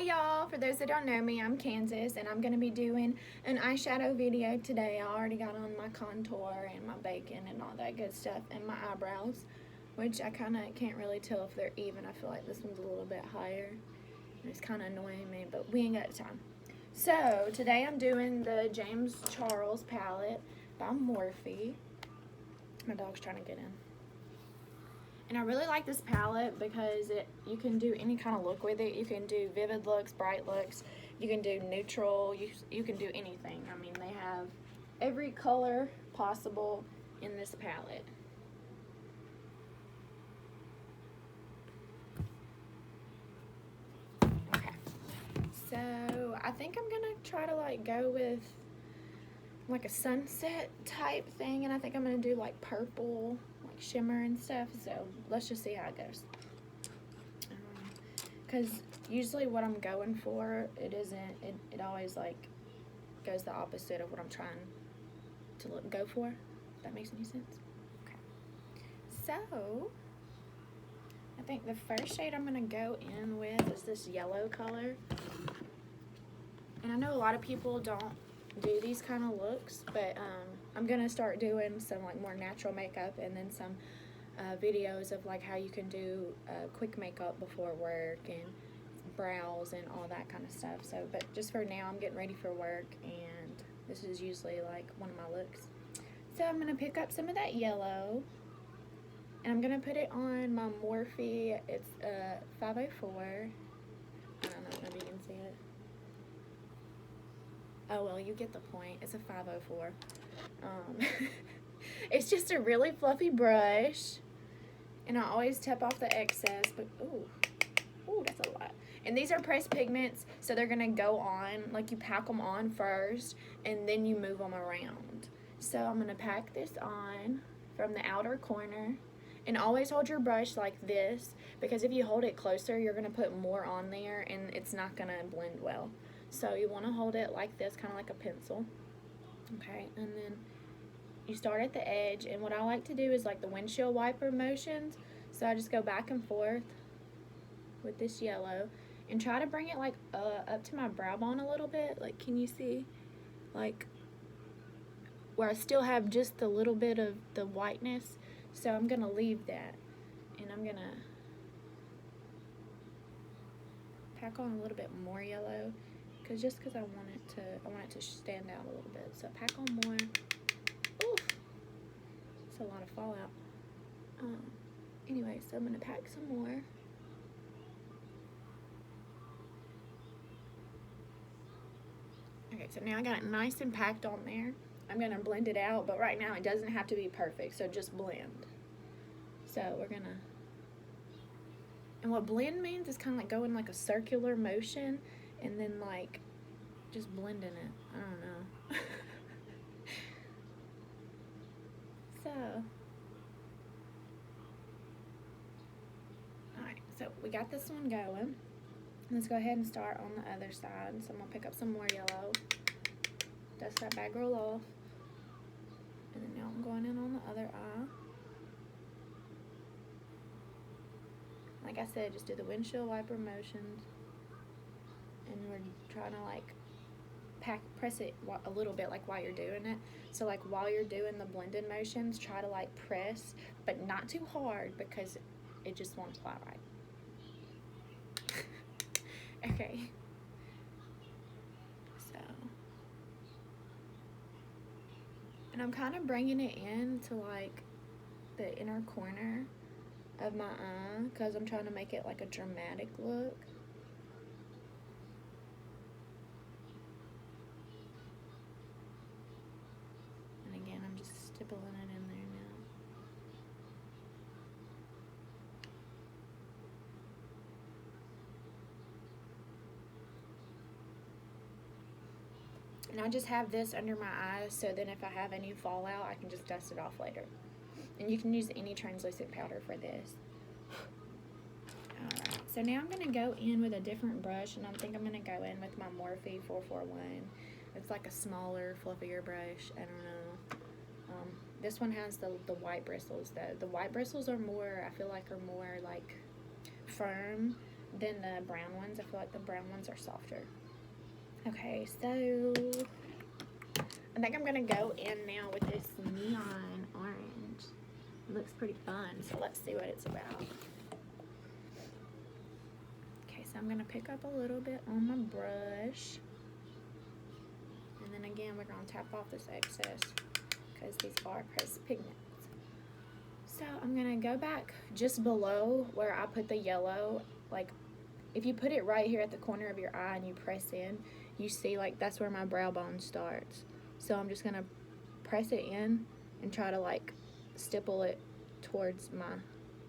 Hey y'all, for those that don't know me, I'm Kansas and I'm going to be doing an eyeshadow video today. I already got on my contour and my bacon and all that good stuff and my eyebrows, which I kind of can't really tell if they're even. I feel like this one's a little bit higher. It's kind of annoying me, but we ain't got time. So today I'm doing the James Charles palette by Morphe. My dog's trying to get in. And I really like this palette because you can do any kind of look with it. You can do vivid looks, bright looks. You can do neutral. You can do anything. I mean, they have every color possible in this palette. Okay. So I think I'm going to try to like go with like a sunset type thing. And I think I'm going to do like purple, shimmer and stuff, so let's just see how it goes. Because usually what I'm going for, it always like goes the opposite of what I'm trying to go for. If that makes any sense. Okay. So I think the first shade I'm gonna go in with is this yellow color. And I know a lot of people don't do these kind of looks, but I'm gonna start doing some like more natural makeup and then some videos of like how you can do quick makeup before work and brows and all that kind of stuff. So, but just for now, I'm getting ready for work, and this is usually like one of my looks. So I'm gonna pick up some of that yellow, and I'm gonna put it on my Morphe. It's 504. I don't know if you can see it. Oh well, you get the point. It's a 504. It's just a really fluffy brush, and I always tap off the excess, but ooh, that's a lot. And these are pressed pigments, so they're gonna go on, like you pack them on first, and then you move them around. So I'm gonna pack this on from the outer corner, and always hold your brush like this, because if you hold it closer, you're gonna put more on there, and it's not gonna blend well. So you wanna hold it like this, kind of like a pencil. Okay, and then you start at the edge, and what I like to do is like the windshield wiper motions. So I just go back and forth with this yellow and try to bring it like up to my brow bone a little bit. Like, can you see? Like, where I still have just a little bit of the whiteness. So I'm gonna leave that, and I'm gonna pack on a little bit more yellow, because I want it to stand out a little bit. So pack on more. Oof, it's a lot of fallout. Anyway, so I'm gonna pack some more. Okay, so now I got it nice and packed on there. I'm gonna blend it out, but right now it doesn't have to be perfect, so just blend. So we're gonna, and what blend means is kind of like going like a circular motion, and then like just blending it. I don't know. So, alright, so we got this one going. Let's go ahead and start on the other side. So I'm gonna pick up some more yellow, dust that bad girl off, and then now I'm going in on the other eye. Like I said, just do the windshield wiper motions, and we're trying to like press it a little bit like while you're doing it. So like while you're doing the blended motions, try to like press, but not too hard, because it just won't apply right. Okay. So, and I'm kind of bringing it in to like the inner corner of my eye, because I'm trying to make it like a dramatic look. And again, I'm just stippling it in there now. And I just have this under my eyes, so then if I have any fallout, I can just dust it off later. And you can use any translucent powder for this. Alright, so now I'm going to go in with a different brush, and I think I'm going to go in with my Morphe 441. It's like a smaller, fluffier brush. I don't know. This one has the white bristles. The white bristles are more, I feel like, are more like firm, than the brown ones. I feel like the brown ones are softer. Okay, so I think I'm gonna go in now with this neon orange. It looks pretty fun, so let's see what it's about. Okay, so I'm gonna pick up a little bit on my brush. And then again, we're gonna tap off this excess because these are pressed pigments. So I'm gonna go back just below where I put the yellow. Like, if you put it right here at the corner of your eye and you press in, you see like that's where my brow bone starts. So I'm just gonna press it in and try to like stipple it towards my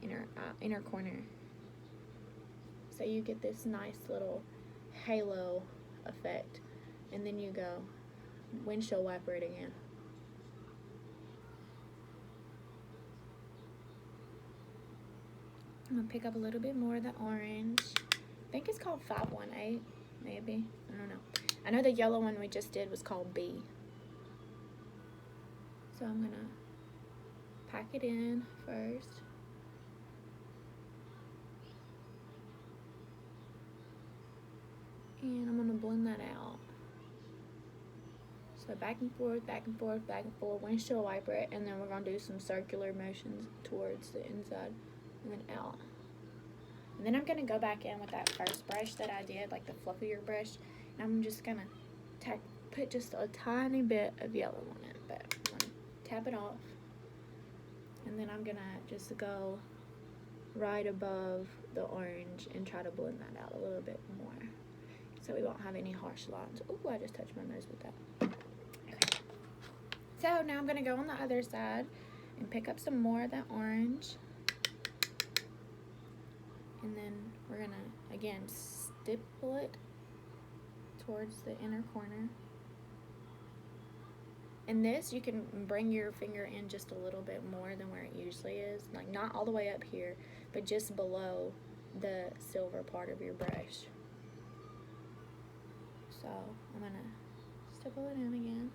inner corner. So you get this nice little halo effect. And then you go windshield wiper it again. I'm gonna pick up a little bit more of the orange. I think it's called 518, maybe. I don't know. I know the yellow one we just did was called B. So I'm gonna pack it in first. And I'm gonna blend that out. So back and forth, back and forth, back and forth, windshield wiper it, and then we're gonna do some circular motions towards the inside and then out. And then I'm gonna go back in with that first brush that I did, like the fluffier brush, and I'm just gonna put just a tiny bit of yellow on it, but I'm gonna tap it off. And then I'm gonna just go right above the orange and try to blend that out a little bit more, so we won't have any harsh lines. Oh, I just touched my nose with that. Okay. So now I'm gonna go on the other side and pick up some more of that orange. And then we're gonna, again, stipple it towards the inner corner. And this, you can bring your finger in just a little bit more than where it usually is. Like, not all the way up here, but just below the silver part of your brush. So I'm gonna stipple it in again.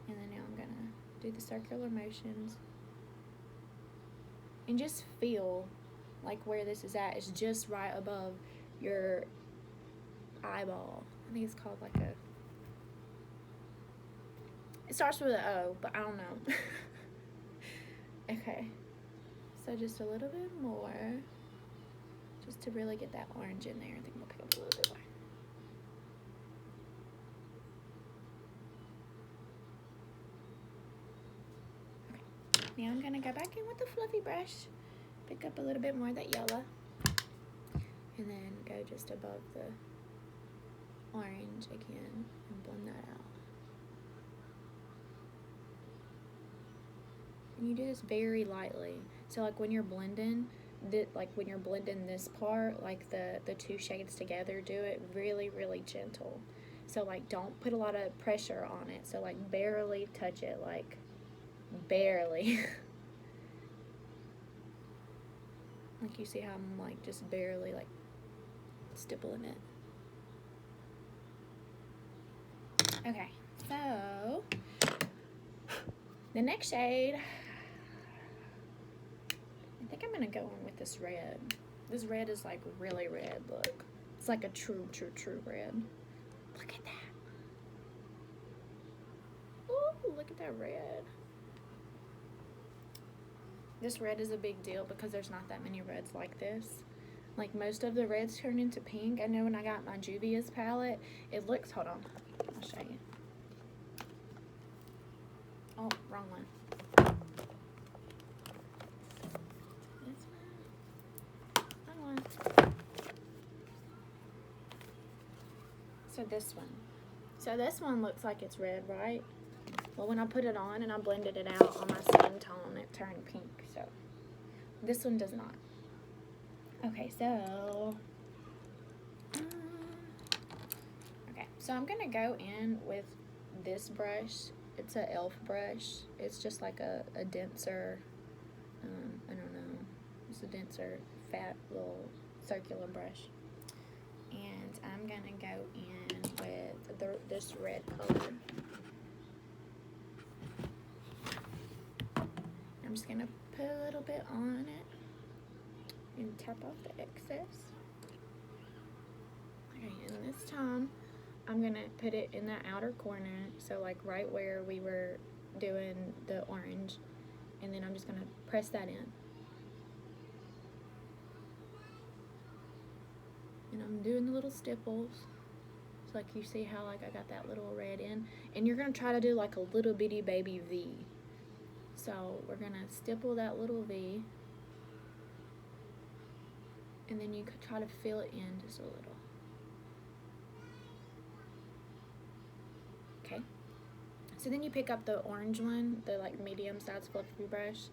And then now I'm gonna do the circular motions. And just feel like where this is at is just right above your eyeball. I think it's called like a, it starts with an O, but I don't know. Okay, so just a little bit more, just to really get that orange in there. I think we'll pick up a little bit more. Okay, now I'm gonna go back in with the fluffy brush, pick up a little bit more of that yellow, and then go just above the orange again and blend that out. And you do this very lightly. So like when you're blending, when you're blending this part, like the two shades together, do it really, really gentle. So like don't put a lot of pressure on it. So like barely touch it, like barely. Like you see how I'm like just barely like stippling it. Okay, so the next shade, I think I'm gonna go in with this red. This red is like really red, look. It's like a true red. Look at that. Ooh, look at that red. This red is a big deal because there's not that many reds like this. Like most of the reds turn into pink. I know when I got my Juvia's palette, it looks, hold on, I'll show you. Oh, wrong one. This one. Wrong one. So this one. So this one looks like it's red, right? Well, when I put it on and I blended it out on my skin tone, it turned pink. So this one does not. Okay, so okay, so I'm gonna go in with this brush. It's an e.l.f. brush. It's just like a denser, I don't know, it's a denser, fat little circular brush. And I'm gonna go in with this red color. I'm just gonna put a little bit on it. and tap off the excess. Okay, and this time I'm gonna put it in the outer corner, so like right where we were doing the orange, and then I'm just gonna press that in. And I'm doing the little stipples. So like you see how like I got that little red in, and you're gonna try to do like a little bitty baby V. So we're gonna stipple that little V, and then you could try to fill it in just a little. Okay. So then you pick up the orange one, the like medium sized fluffy brush,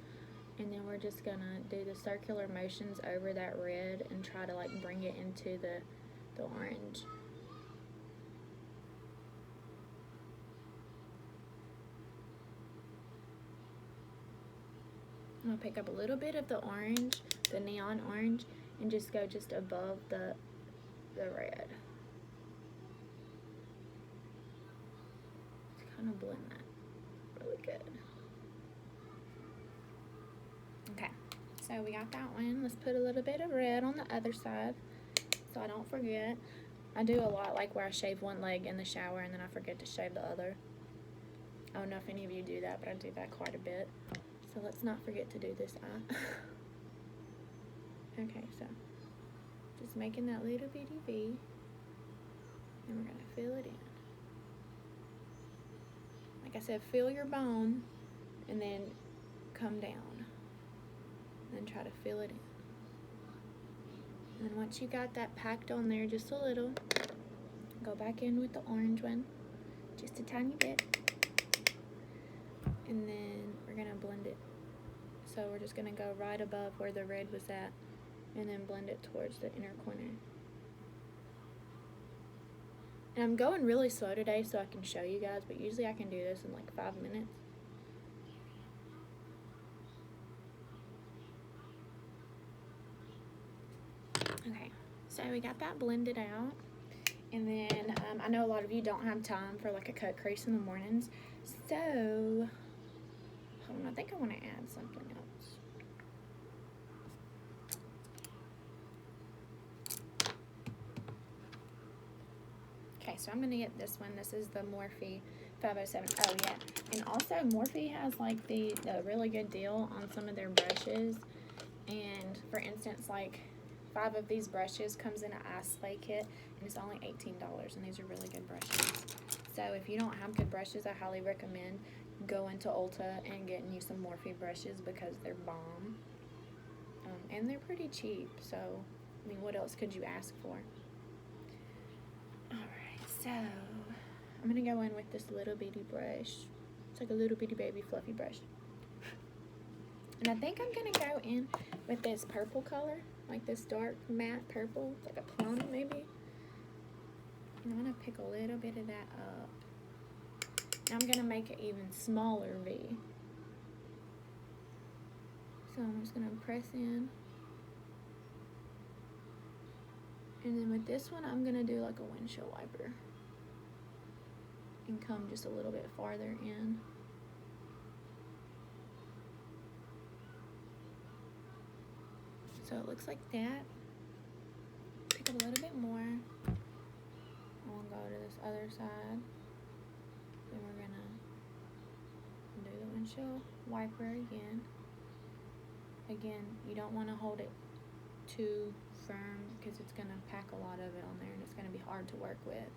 and then we're just gonna do the circular motions over that red and try to like bring it into the orange. I'm gonna pick up a little bit of the orange, the neon orange, and just go just above the red. Just kind of blend that really good. Okay, so we got that one. Let's put a little bit of red on the other side so I don't forget. I do a lot like where I shave one leg in the shower and then I forget to shave the other. I don't know if any of you do that, but I do that quite a bit. So let's not forget to do this eye. Okay, so just making that little bitty V, and we're gonna fill it in. Like I said, fill your bone and then come down and then try to fill it in. And then once you got that packed on there just a little, go back in with the orange one, just a tiny bit, and then we're gonna blend it. So we're just gonna go right above where the red was at and then blend it towards the inner corner. And I'm going really slow today so I can show you guys, but usually I can do this in like 5 minutes. Okay, so we got that blended out. And then I know a lot of you don't have time for like a cut crease in the mornings. So, hold on, I think I want to add something else. Okay, so I'm going to get this one. This is the Morphe 507. Oh, yeah. And also, Morphe has like the really good deal on some of their brushes. And for instance, like 5 of these brushes comes in an ice slay kit, and it's only $18, and these are really good brushes. So if you don't have good brushes, I highly recommend going to Ulta and getting you some Morphe brushes because they're bomb. And they're pretty cheap, so I mean, what else could you ask for? Alright, so I'm gonna go in with this little bitty brush. It's like a little bitty baby fluffy brush. And I think I'm gonna go in with this purple color, like this dark matte purple, like a plum maybe. And I'm gonna pick a little bit of that up. And I'm gonna make an even smaller V. So I'm just gonna press in. And then with this one, I'm gonna do like a windshield wiper. And come just a little bit farther in. So it looks like that. Pick up a little bit more. We'll go to this other side. Then we're gonna do the windshield wiper again. Again, you don't want to hold it too firm because it's gonna pack a lot of it on there and it's gonna be hard to work with.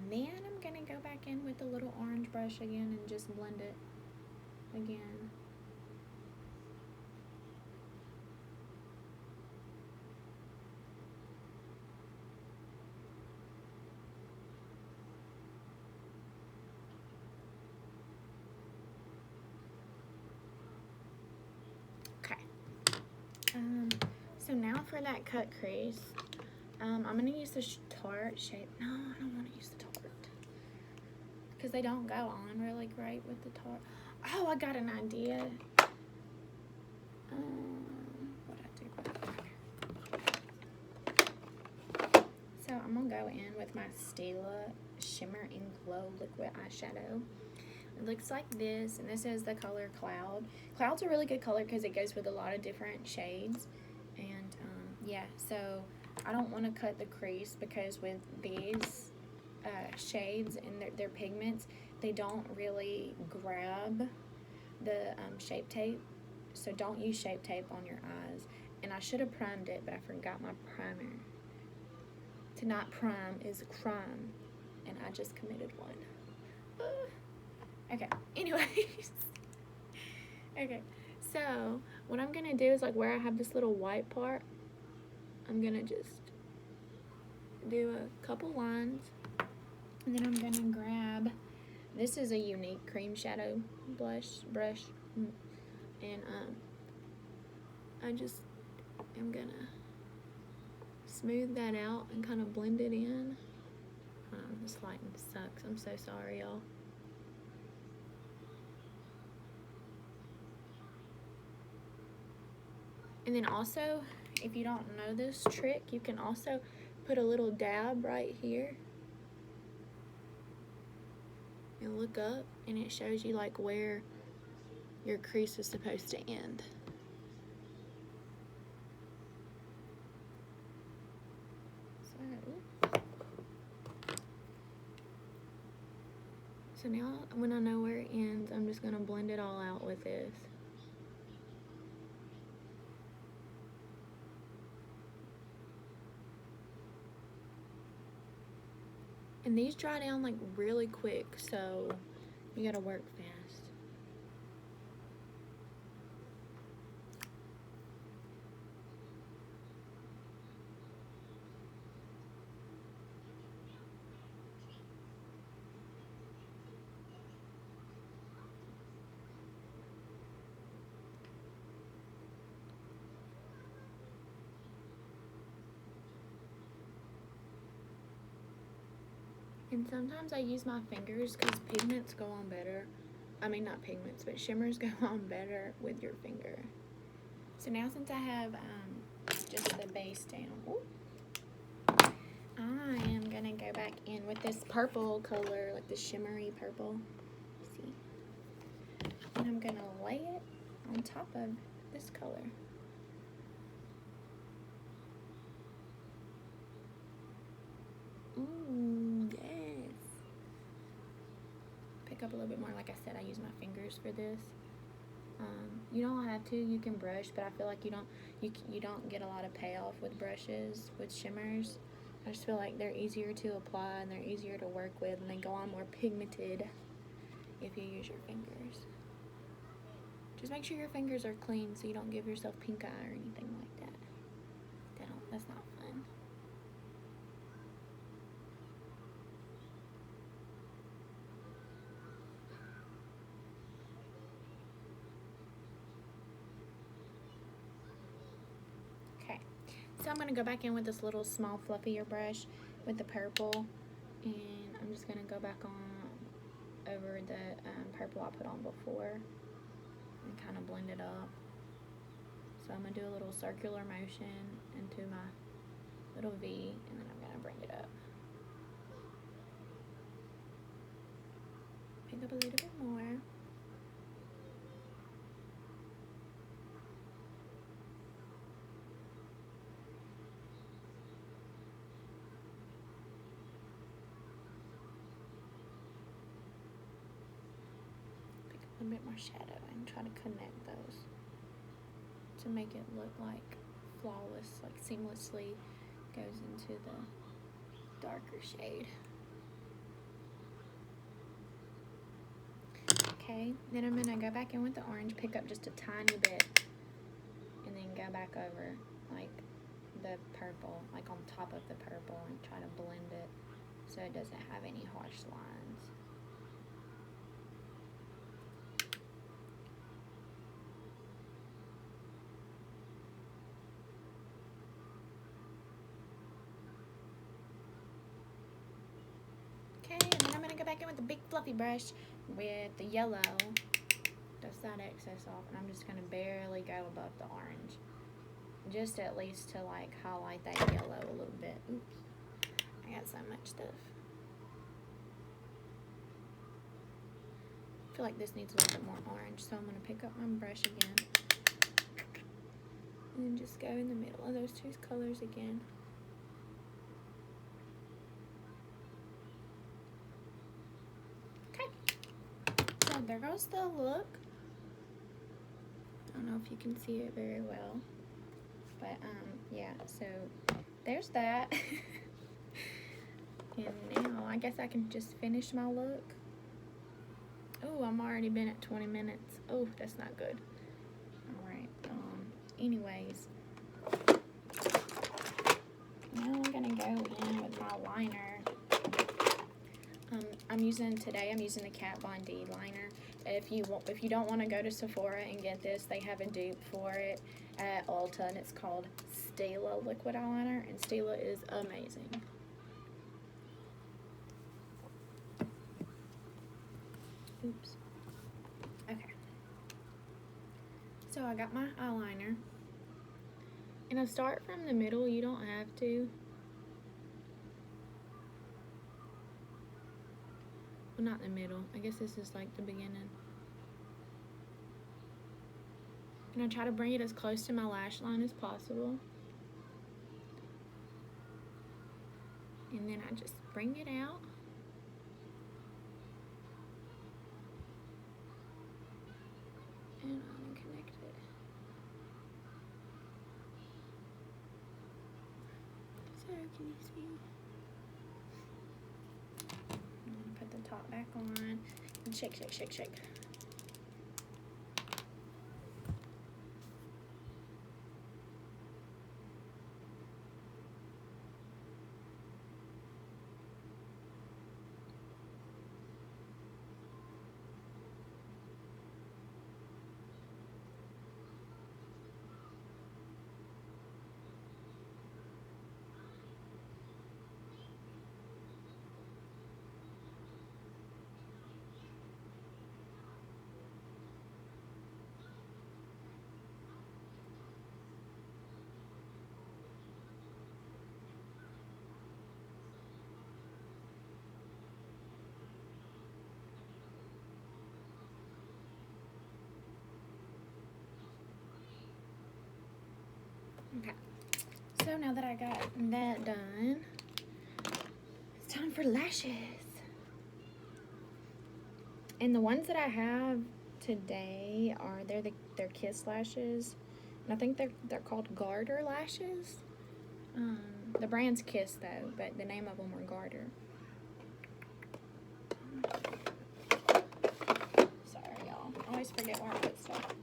Then I'm gonna go back in with the little orange brush again and just blend it again. Okay. So now for that cut crease, I'm gonna use the Tarte shape. No, I don't want to use the Tarte because they don't go on really great with the Tarte. Oh, I got an idea. What'd I do? I'm going to go in with my Stila Shimmer and Glow Liquid Eyeshadow. It looks like this, and this is the color Cloud. Cloud's a really good color because it goes with a lot of different shades. And, yeah, so I don't want to cut the crease because with these shades and their pigments, they don't really grab the Shape Tape. So don't use Shape Tape on your eyes. And I should have primed it, but I forgot my primer. To not prime is a crime, and I just committed one. Okay, anyways. Okay, so what I'm gonna do is, like, where I have this little white part, I'm gonna just do a couple lines, and then I'm gonna grab, this is a Unique cream shadow brush, and I just am gonna smooth that out and kind of blend it in. This lighting sucks. I'm so sorry, y'all. And then also, if you don't know this trick, you can also put a little dab right here and look up, and it shows you like where your crease is supposed to end. So now when I know where it ends, I'm just gonna blend it all out with this. And these dry down like really quick, so you gotta work fast. And sometimes I use my fingers because pigments go on better. I mean, not pigments, but shimmers go on better with your finger. So now since I have just the base down, I am gonna go back in with this purple color, like the shimmery purple. See? And I'm gonna lay it on top of this color. Ooh, yes. Pick up a little bit more. Like I said, I use my fingers for this. You don't have to. You can brush, but I feel like you don't get a lot of payoff with brushes with shimmers. I just feel like they're easier to apply and they're easier to work with, and they go on more pigmented if you use your fingers. Just make sure your fingers are clean so you don't give yourself pink eye or anything like that. That's not fun. Okay, so I'm going to go back in with this little small fluffier brush with the purple, and I'm just going to go back on over the purple I put on before and kind of blend it up. So I'm going to do a little circular motion into my little V, and then I'm going to bring it up. Pick up a little bit more. Pick up a little bit more shadow and try to connect those to make it look like flawless, like seamlessly goes into the darker shade. Okay, then I'm gonna go back in with the orange, pick up just a tiny bit, and then go back over like the purple, like on top of the purple, and try to blend it so it doesn't have any harsh lines. Okay, and then I'm gonna go back in with the big fluffy brush with the yellow, dust that excess off, and I'm just gonna barely go above the orange, just at least to like highlight that yellow a little bit. Oops. so much stuff. I feel like this needs a little bit more orange, so I'm going to pick up my brush again. And then just go in the middle of those two colors again. Okay. So there goes the look. I don't know if you can see it very well. But, yeah, so there's that. And now I guess I can just finish my look. Oh, I'm already been at 20 minutes. Oh, that's not good. Alright, anyways. Now I'm gonna go in with my liner. I'm using the Kat Von D liner. If you don't want to go to Sephora and get this, they have a dupe for it at Ulta, and it's called Stila liquid eyeliner, and Stila is amazing. Oops. Okay. So I got my eyeliner, and I start from the middle. You don't have to. Well, not the middle. I guess this is like the beginning. And I try to bring it as close to my lash line as possible. And then I just bring it out. And unconnect it. So, can you see? I'm gonna put the top back on and shake, shake, shake, shake. Okay, so now that I got that done, it's time for lashes. And the ones that I have today are they're Kiss lashes, and I think they're called Garter lashes. The brand's Kiss though, but the name of them are Garter. Sorry y'all, I always forget where I put stuff.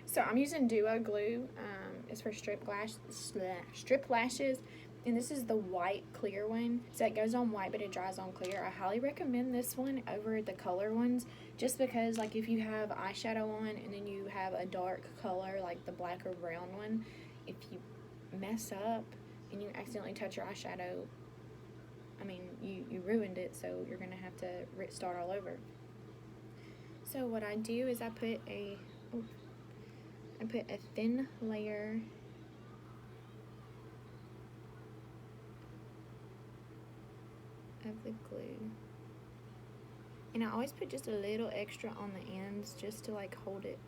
So I'm using Duo glue. It's for strip lashes, and this is the white clear one. So it goes on white, but it dries on clear. I highly recommend this one over the color ones, just because like if you have eyeshadow on and then you have a dark color like the black or brown one, if you mess up and you accidentally touch your eyeshadow, I mean you ruined it. So you're gonna have to start all over. So what I do is I put a thin layer of the glue, and I always put just a little extra on the ends just to like hold it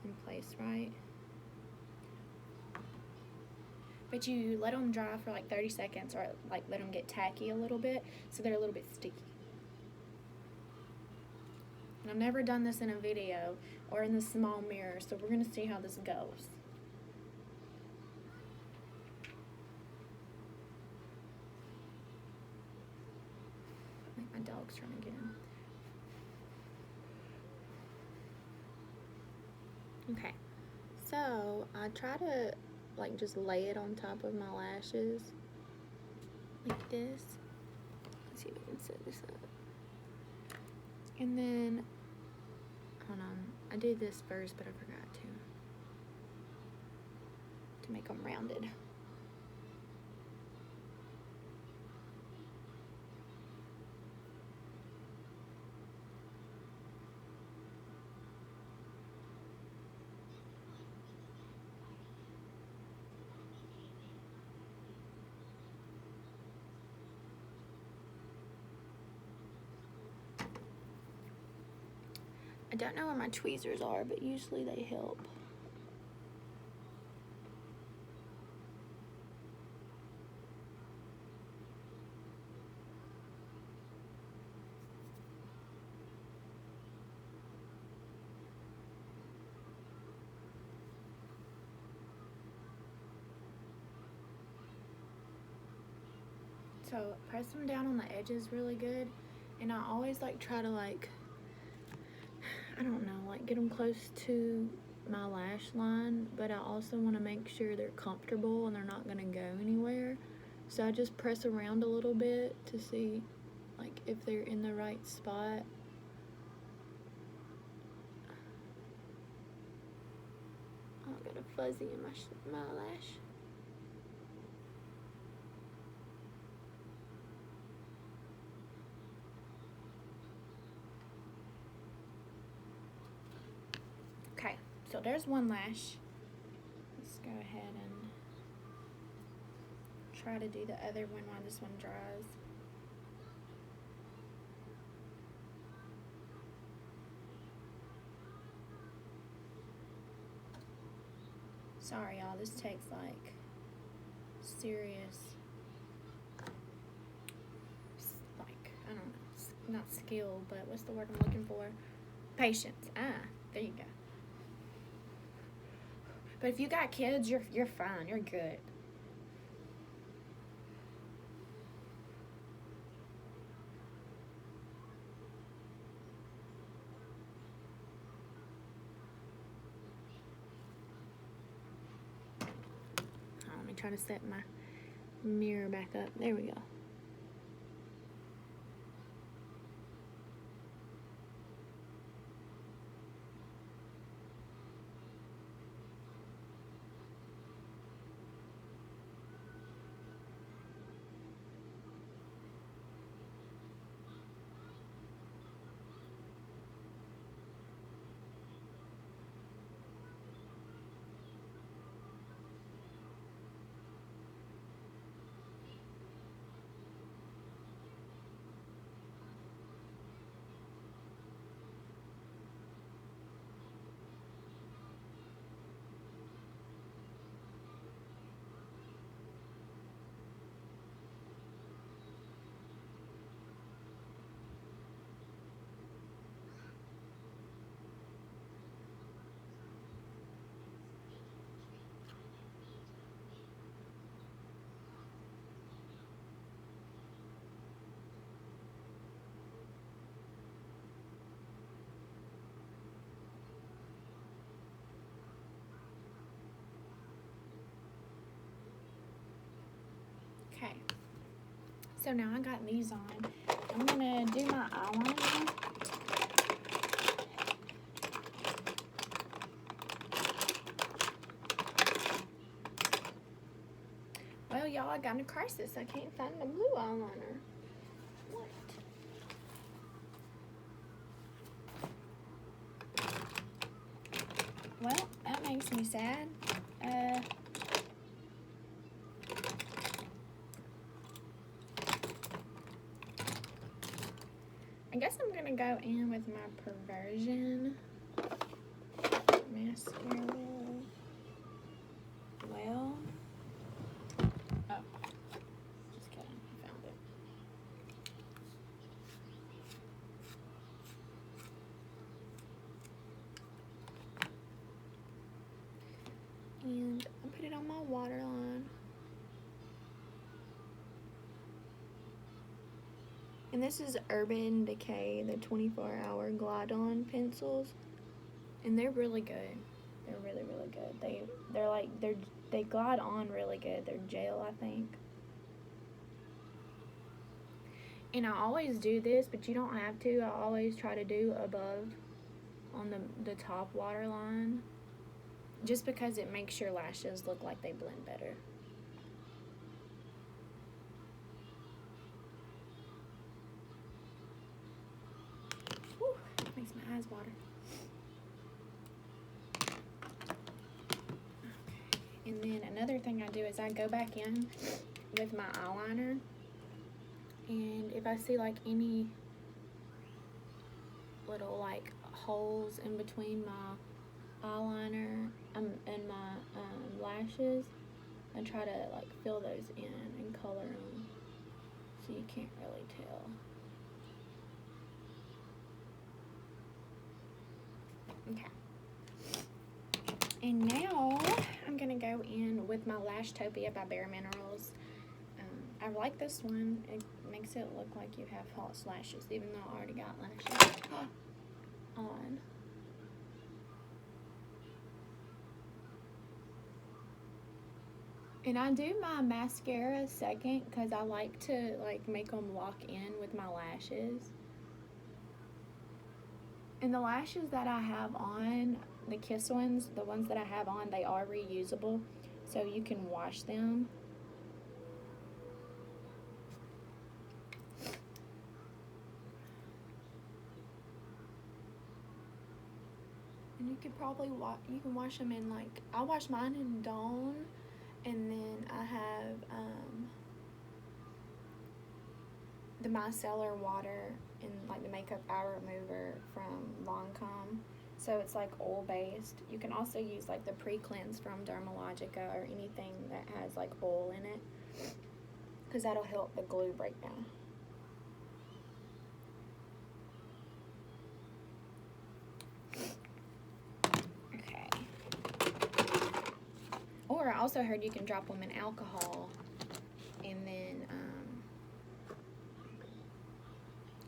in place, right? But you let them dry for like 30 seconds, or like let them get tacky a little bit so they're a little bit sticky. And I've never done this in a video or in the small mirror, so we're gonna see how this goes. I think my dog's trying to get in. Okay, so I try to like just lay it on top of my lashes like this. Let's see if we can set this up. And then, hold on, I did this first, but I forgot to make them rounded. don't know where my tweezers are, but usually they help. So press them down on the edges really good, and I always like try to like, I don't know, like get them close to my lash line, but I also want to make sure they're comfortable and they're not going to go anywhere. So I just press around a little bit to see like if they're in the right spot. Oh, I got a fuzzy in my lash. Okay, so there's one lash. Let's go ahead and try to do the other one while this one dries. Sorry y'all, this takes like serious, like, I don't know, not skill, but what's the word I'm looking for? Patience. There you go. But if you got kids, you're fine. You're good. Let me try to set my mirror back up. There we go. Okay, so now I got these on. I'm gonna do my eyeliner. Well, y'all, I got in a crisis. I can't find the blue eyeliner. What? Well, that makes me sad. I guess I'm gonna go in with my Perversion mascara. Well, oh, just kidding, I found it. And I'll put it on my waterline. And this is Urban Decay, the 24-hour Glide-On pencils. And they're really good. They're really, really good. They glide on really good. They're gel, I think. And I always do this, but you don't have to. I always try to do above on the top waterline, just because it makes your lashes look like they blend better. Whew, makes my eyes water. And then another thing I do is I go back in with my eyeliner, and if I see like any little like holes in between my eyeliner and my lashes, and try to like fill those in and color them so you can't really tell. Okay. And now I'm gonna go in with my Lashtopia by Bare Minerals. I like this one. It makes it look like you have false lashes, even though I already got lashes on. And I do my mascara second because I like to like make them lock in with my lashes. And the lashes that I have on, the Kiss ones, the ones that I have on, they are reusable, so you can wash them. And you could probably you can wash them in like, I wash mine in Dawn, and then I have the micellar water and like the makeup eye remover from Lancome. So it's like oil based. You can also use like the pre-cleanse from Dermalogica or anything that has like oil in it, because that'll help the glue break down. Okay. Or I also heard you can drop them in alcohol, and then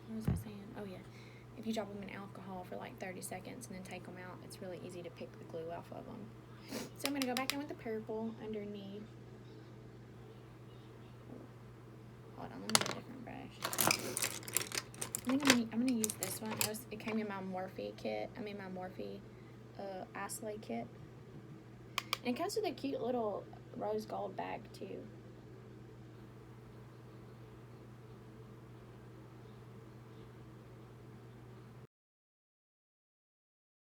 what was I saying? Oh yeah, if you drop them in alcohol for like 30 seconds and then take them out, it's really easy to pick the glue off of them. So I'm gonna go back in with the purple underneath. Hold on, let me get a different brush. I think I'm gonna use this one. It came in my Morphe kit. I mean my Morphe Isolate kit. And it comes with a cute little rose gold bag too.